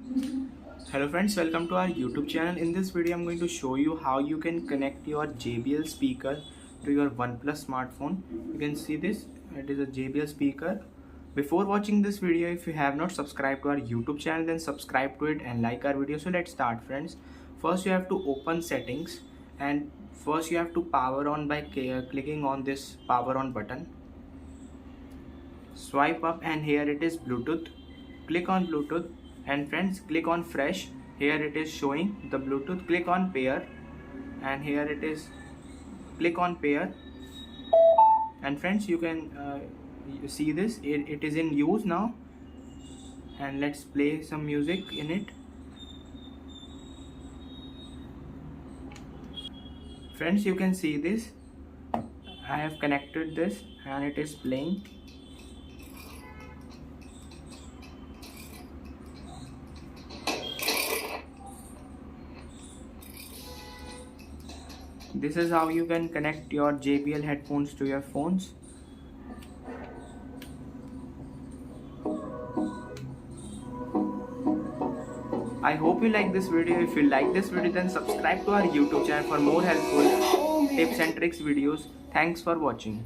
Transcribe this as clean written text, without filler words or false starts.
Hello friends, welcome to our YouTube channel. In this video I'm going to show you how you can connect your JBL speaker to your OnePlus smartphone. You can see this, it is a JBL speaker. Before watching this video, if you have not subscribed to our YouTube channel, then subscribe to it and like our video. So let's start friends. First you have to open settings, and first you have to power on by clicking on this power on button. Swipe up and here it is Bluetooth. Click on Bluetooth and friends click on fresh. Here it is showing the Bluetooth. Click on pair and here it is click on pair, and friends you can you see this, it is in use now, and let's play some music in it. Friends, you can see this, I have connected this and it is playing. This is how you can connect your JBL headphones to your phones. I hope you like this video. If you like this video, then subscribe to our YouTube channel for more helpful tips and tricks videos. Thanks for watching.